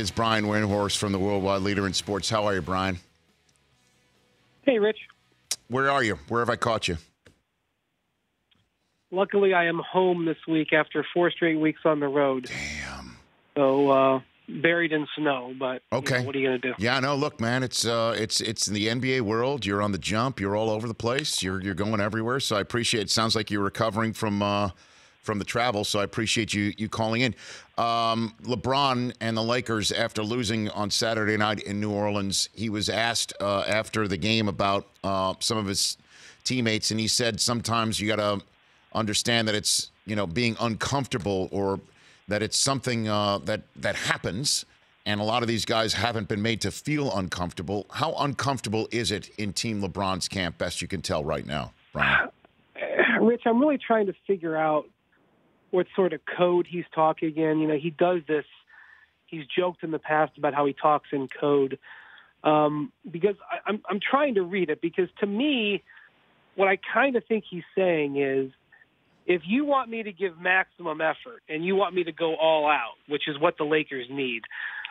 is Brian Windhorst from the worldwide leader in sports. How are you, Brian? Hey, Rich. Where are you? Where have I caught you? Luckily, I am home this week after 4 straight weeks on the road. Damn. So buried in snow, but okay. What are you going to do? Yeah, no, look, man, it's in the NBA world. You're on the jump. You're all over the place. You're going everywhere. So I appreciate it. Sounds like you're recovering from the travel, so I appreciate you calling in. LeBron and the Lakers, after losing on Saturday night in New Orleans, he was asked after the game about some of his teammates, and he said sometimes you got to understand that it's being uncomfortable, or that it's something that happens, and a lot of these guys haven't been made to feel uncomfortable. How uncomfortable is it in Team LeBron's camp, best you can tell right now, Brian? Rich, I'm really trying to figure out what sort of code he's talking in. He does this. He's joked in the past about how he talks in code. Because I'm trying to read it, because to me, what I kind of think he's saying is, if you want me to give maximum effort and you want me to go all out, which is what the Lakers need,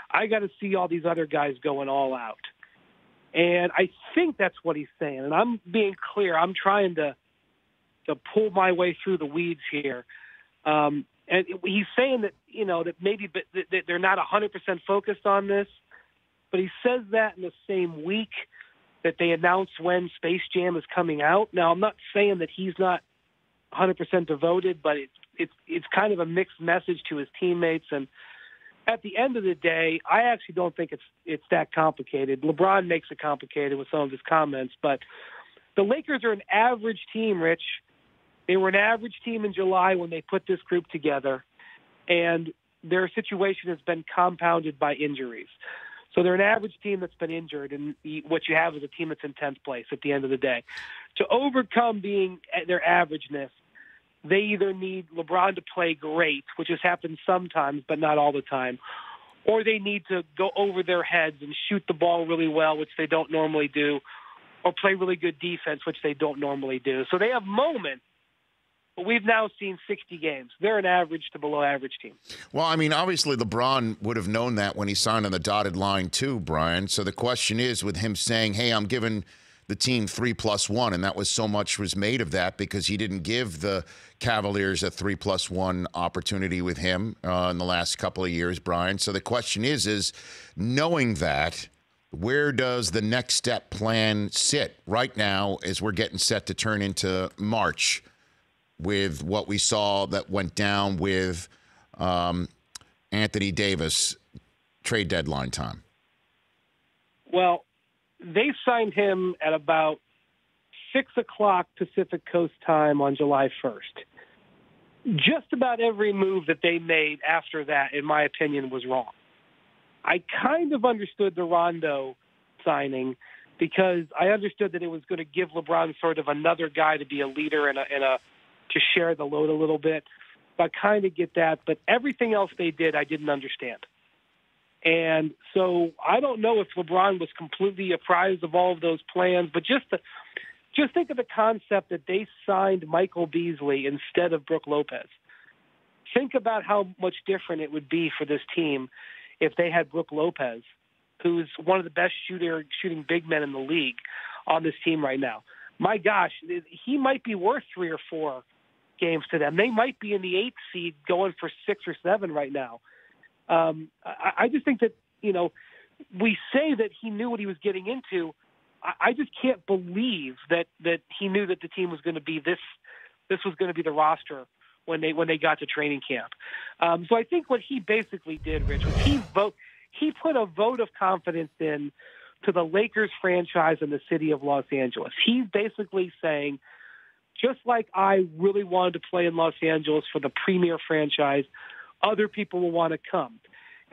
I got to see all these other guys going all out. And I think that's what he's saying. And I'm being clear. I'm trying to pull my way through the weeds here. And he's saying that, that maybe that they're not 100% focused on this, but he says that in the same week that they announce when Space Jam is coming out. Now, I'm not saying that he's not 100% devoted, but it's kind of a mixed message to his teammates. And at the end of the day, I actually don't think it's that complicated. LeBron makes it complicated with some of his comments, but the Lakers are an average team, Rich. They were an average team in July when they put this group together, and their situation has been compounded by injuries. So they're an average team that's been injured, and what you have is a team that's in 10th place at the end of the day. To overcome being at their averageness, they either need LeBron to play great, which has happened sometimes but not all the time, or they need to go over their heads and shoot the ball really well, which they don't normally do, or play really good defense, which they don't normally do. So they have moments. But we've now seen 60 games. They're an average to below average team. Well, I mean, obviously LeBron would have known that when he signed on the dotted line too, Brian. So the question is, with him saying, hey, I'm giving the team 3+1, and that was so much was made of that because he didn't give the Cavaliers a 3+1 opportunity with him in the last couple of years, Brian. So the question is knowing that, where does the next step plan sit right now as we're getting set to turn into March, with what we saw that went down with Anthony Davis trade deadline time? Well, they signed him at about 6 o'clock Pacific Coast time on July 1st. Just about every move that they made after that, in my opinion, was wrong. I kind of understood the Rondo signing because I understood that it was going to give LeBron sort of another guy to be a leader and to share the load a little bit. So I kind of get that, but everything else they did, I didn't understand. And so I don't know if LeBron was completely apprised of all of those plans, but just think of the concept that they signed Michael Beasley instead of Brook Lopez. Think about how much different it would be for this team if they had Brook Lopez, who's one of the best shooting big men in the league, on this team right now. My gosh, he might be worth 3 or 4 games to them. They might be in the 8th seed going for 6 or 7 right now. I just think that, we say that he knew what he was getting into. I just can't believe that he knew that the team was going to be this was going to be the roster when they got to training camp. So I think what he basically did, Rich, was he put a vote of confidence in to the Lakers franchise in the city of Los Angeles. He's basically saying, just like I really wanted to play in Los Angeles for the premier franchise, other people will want to come.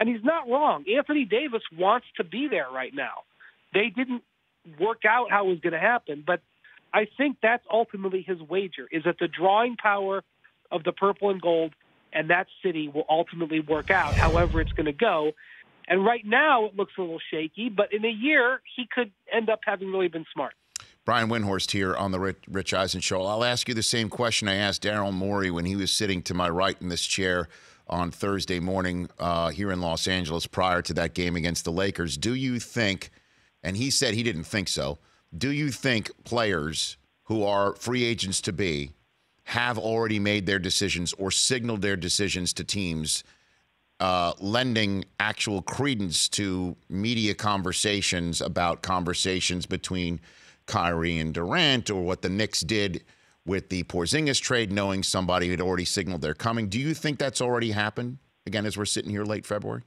And he's not wrong. Anthony Davis wants to be there right now. They didn't work out how it was going to happen, but I think that's ultimately his wager, is that the drawing power of the purple and gold and that city will ultimately work out however it's going to go. And right now it looks a little shaky, but in a year he could end up having really been smart. Brian Windhorst here on the Rich Eisen Show. I'll ask you the same question I asked Daryl Morey when he was sitting to my right in this chair on Thursday morning here in Los Angeles prior to that game against the Lakers. Do you think, and he said he didn't think so, do you think players who are free agents to be have already made their decisions or signaled their decisions to teams, lending actual credence to media conversations about conversations between Kyrie and Durant, or what the Knicks did with the Porzingis trade, knowing somebody had already signaled they're coming? Do you think that's already happened, again, as we're sitting here late February?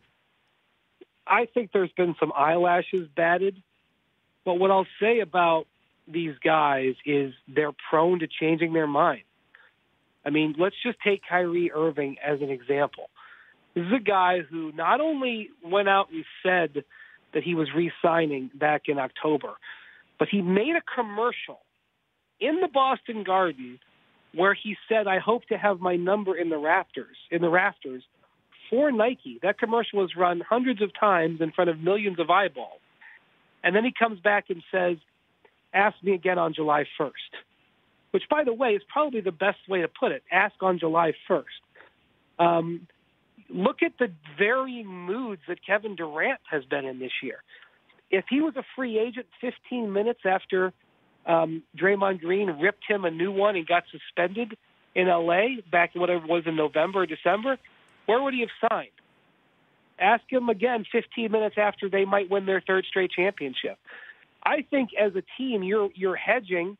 I think there's been some eyelashes batted. But what I'll say about these guys is they're prone to changing their mind. I mean, let's just take Kyrie Irving as an example. This is a guy who not only went out and said that he was re-signing back in October, but he made a commercial in the Boston Garden where he said, "I hope to have my number in the rafters for Nike." That commercial was run hundreds of times in front of millions of eyeballs. And then he comes back and says, "Ask me again on July 1st," which, by the way, is probably the best way to put it. Ask on July 1st. Look at the varying moods that Kevin Durant has been in this year. If he was a free agent 15 minutes after Draymond Green ripped him a new one and got suspended in L.A. back in whatever it was in November or December, where would he have signed? Ask him again 15 minutes after they might win their third straight championship. I think as a team, you're hedging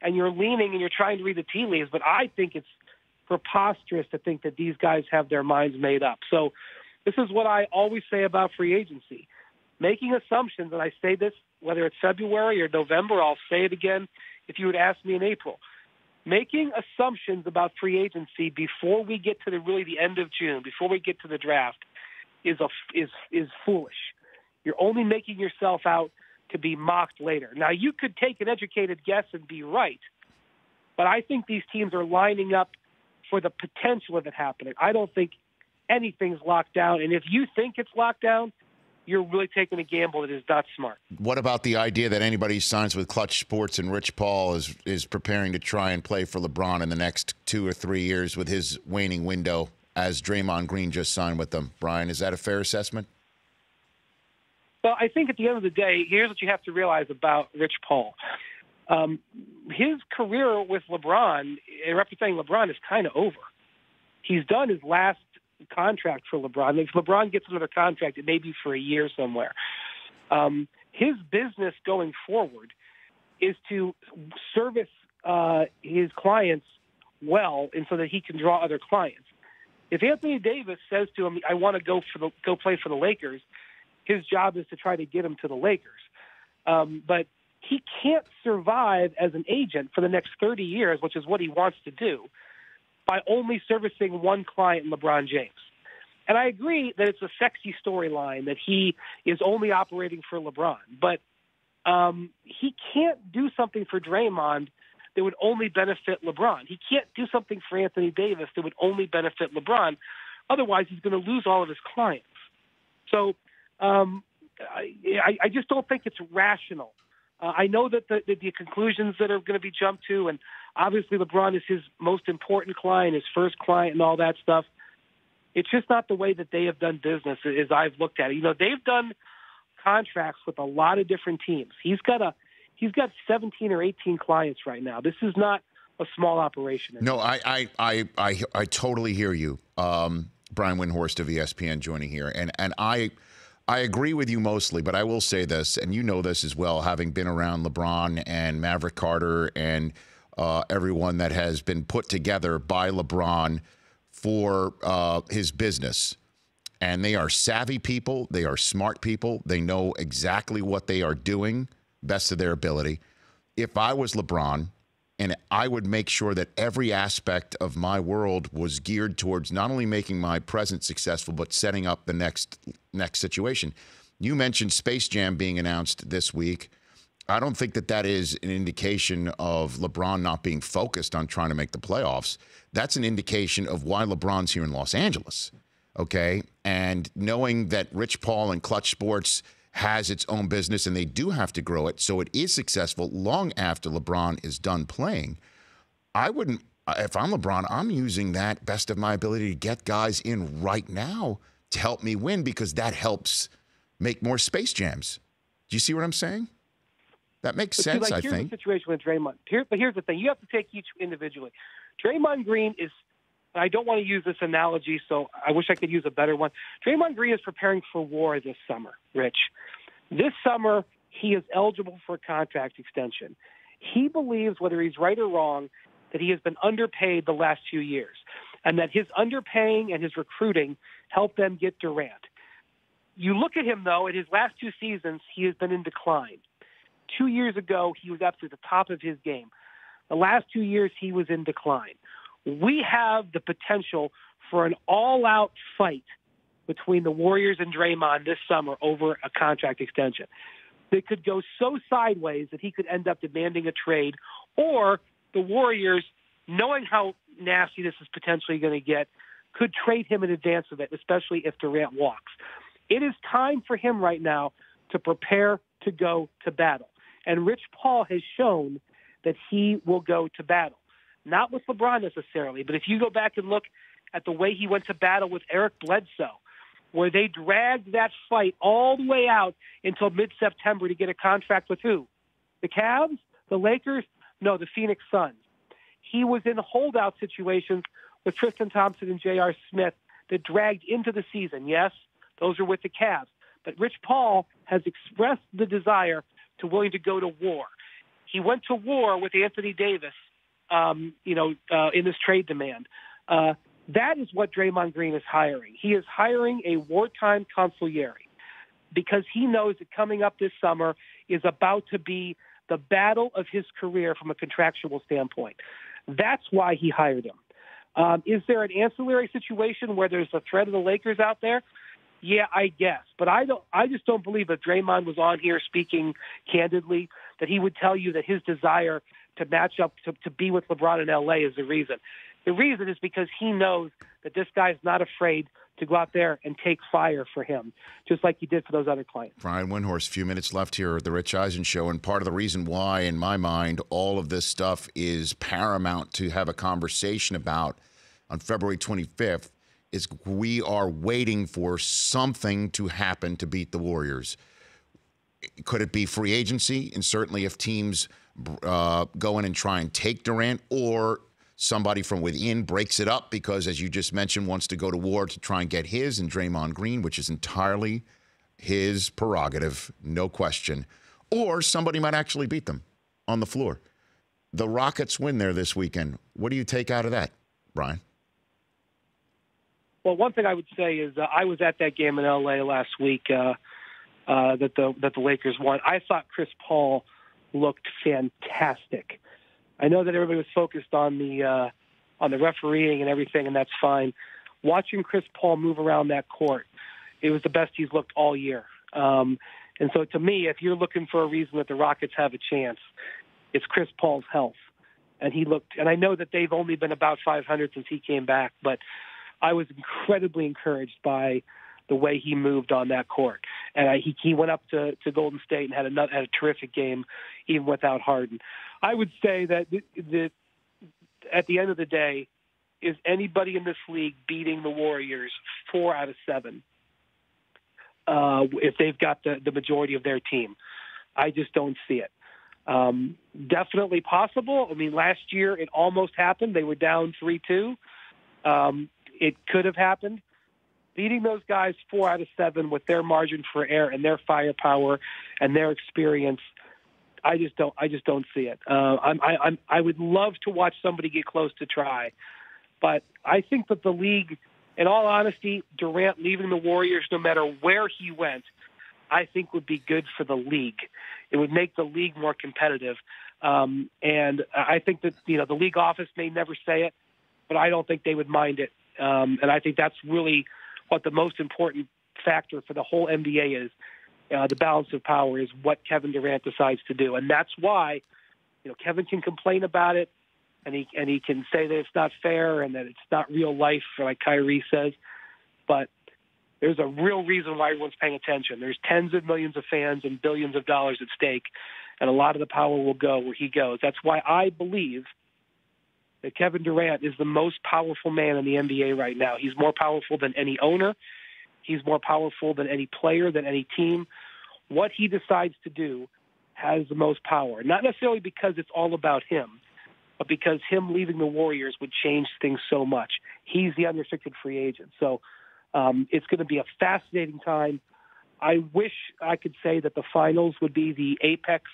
and you're leaning and you're trying to read the tea leaves, but I think it's preposterous to think that these guys have their minds made up. So this is what I always say about free agency. Making assumptions, and I say this whether it's February or November, I'll say it again if you would ask me in April. Making assumptions about free agency before we get to the end of June, before we get to the draft, is foolish. You're only making yourself out to be mocked later. Now, you could take an educated guess and be right, but I think these teams are lining up for the potential of it happening. I don't think anything's locked down, and if you think it's locked down, you're really taking a gamble that is not smart. What about the idea that anybody who signs with Clutch Sports and Rich Paul is preparing to try and play for LeBron in the next 2 or 3 years with his waning window, as Draymond Green just signed with them? Brian, is that a fair assessment? Well, I think at the end of the day, here's what you have to realize about Rich Paul. His career with LeBron, representing LeBron, is kind of over. He's done his last contract for LeBron. If LeBron gets another contract, it may be for a year somewhere. His business going forward is to service his clients well, and so that he can draw other clients. If Anthony Davis says to him, "I want to go play for the Lakers," his job is to try to get him to the Lakers. But he can't survive as an agent for the next 30 years, which is what he wants to do, by only servicing one client, LeBron James. And I agree that it's a sexy storyline that he is only operating for LeBron, but he can't do something for Draymond that would only benefit LeBron. He can't do something for Anthony Davis that would only benefit LeBron. Otherwise, he's going to lose all of his clients. So I just don't think it's rational. I know that the conclusions that are going to be jumped to, and obviously LeBron is his most important client, his first client, and all that stuff. It's just not the way that they have done business as I've looked at it. You know, they've done contracts with a lot of different teams. He's got 17 or 18 clients right now. This is not a small operation. No, I totally hear you. Brian Windhorst of ESPN joining here, and I agree with you mostly, but I will say this, and you know this as well, having been around LeBron and Maverick Carter and everyone that has been put together by LeBron for his business. And they are savvy people. They are smart people. They know exactly what they are doing, best of their ability. If I was LeBron, and I would make sure that every aspect of my world was geared towards not only making my present successful, but setting up the next situation. You mentioned Space Jam being announced this week. I don't think that is an indication of LeBron not being focused on trying to make the playoffs. That's an indication of why LeBron's here in Los Angeles, okay? And knowing that Rich Paul and Clutch Sports has its own business and they do have to grow it so it is successful long after LeBron is done playing, I wouldn't If I'm LeBron, I'm using that best of my ability to get guys in right now to help me win because that helps make more Space Jams. Do you see what I'm saying? That makes sense, I here's think. The situation with Draymond. But here's the thing. You have to take each individually. Draymond Green is, I don't want to use this analogy, so I wish I could use a better one. Draymond Green is preparing for war this summer, Rich. This summer, he is eligible for a contract extension. He believes, whether he's right or wrong, that he has been underpaid the last few years, and that his underpaying and his recruiting helped them get Durant. You look at him, though, in his last 2 seasons, he has been in decline. 2 years ago, he was up to the top of his game. The last 2 years, he was in decline. We have the potential for an all-out fight between the Warriors and Draymond this summer over a contract extension. They could go so sideways that he could end up demanding a trade, or the Warriors, knowing how nasty this is potentially going to get, could trade him in advance of it, especially if Durant walks. It is time for him right now to prepare to go to battle. And Rich Paul has shown that he will go to battle. Not with LeBron necessarily, but if you go back and look at the way he went to battle with Eric Bledsoe, where they dragged that fight all the way out until mid-September to get a contract with who? The Cavs? The Lakers? No, the Phoenix Suns. He was in holdout situations with Tristan Thompson and J.R. Smith that dragged into the season. Yes, those are with the Cavs. But Rich Paul has expressed the desire to willing to go to war. He went to war with Anthony Davis, in this trade demand. That is what Draymond Green is hiring. He is hiring a wartime consigliere because he knows that coming up this summer is about to be the battle of his career from a contractual standpoint. That's why he hired him. Is there an ancillary situation where there's a threat of the Lakers out there? Yeah, I guess. But I just don't believe that Draymond was on here speaking candidly, that he would tell you that his desire to match up, to be with LeBron in L.A. is the reason. The reason is because he knows that this guy's not afraid to go out there and take fire for him, just like he did for those other clients. Brian Windhorst, a few minutes left here at the Rich Eisen Show, and part of the reason why, in my mind, all of this stuff is paramount to have a conversation about on February 25th is we are waiting for something to happen to beat the Warriors. Could it be free agency? And certainly if teams go in and try and take Durant, or somebody from within breaks it up because, as you just mentioned, wants to go to war to try and get his and Draymond Green, which is entirely his prerogative, no question. Or somebody might actually beat them on the floor. The Rockets win there this weekend. What do you take out of that, Brian? Well, one thing I would say is I was at that game in L.A. last week that the Lakers won. I thought Chris Paul looked fantastic. I know that everybody was focused on the refereeing and everything, and that's fine. Watching Chris Paul move around that court, it was the best he's looked all year. And so to me, if you're looking for a reason that the Rockets have a chance, it's Chris Paul's health. And he looked, and I know that they've only been about 500 since he came back, but I was incredibly encouraged by the way he moved on that court. And he went up to Golden State and had a terrific game, even without Harden. I would say that at the end of the day, is anybody in this league beating the Warriors 4 out of 7 if they've got the majority of their team? I just don't see it. Definitely possible. I mean, last year it almost happened. They were down 3-2. It could have happened. Beating those guys 4 out of 7 with their margin for error and their firepower and their experience, I just don't see it. I would love to watch somebody get close to try, but I think that the league, in all honesty, Durant leaving the Warriors, no matter where he went, I think would be good for the league. It would make the league more competitive, and I think that the league office may never say it, but I don't think they would mind it. And I think that's really what the most important factor for the whole NBA is. The balance of power is what Kevin Durant decides to do. And that's why, Kevin can complain about it and he can say that it's not fair and that it's not real life, like Kyrie says. But there's a real reason why everyone's paying attention. There's tens of millions of fans and billions of dollars at stake, and a lot of the power will go where he goes. That's why I believe that Kevin Durant is the most powerful man in the NBA right now. He's more powerful than any owner. He's more powerful than any player, than any team. What he decides to do has the most power, not necessarily because it's all about him, but because him leaving the Warriors would change things so much. He's the unrestricted free agent. So it's going to be a fascinating time. I wish I could say that the finals would be the apex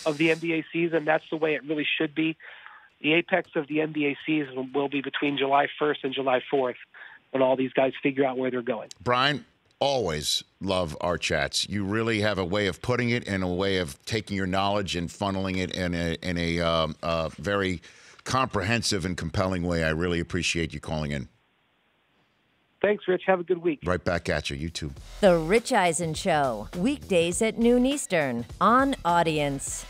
of the NBA season. That's the way it really should be. The apex of the NBA season will be between July 1st and July 4th when all these guys figure out where they're going. Brian, always love our chats. You really have a way of putting it and a way of taking your knowledge and funneling it in a very comprehensive and compelling way. I really appreciate you calling in. Thanks, Rich. Have a good week. Right back at you. You too. The Rich Eisen Show, weekdays at noon Eastern on Audience.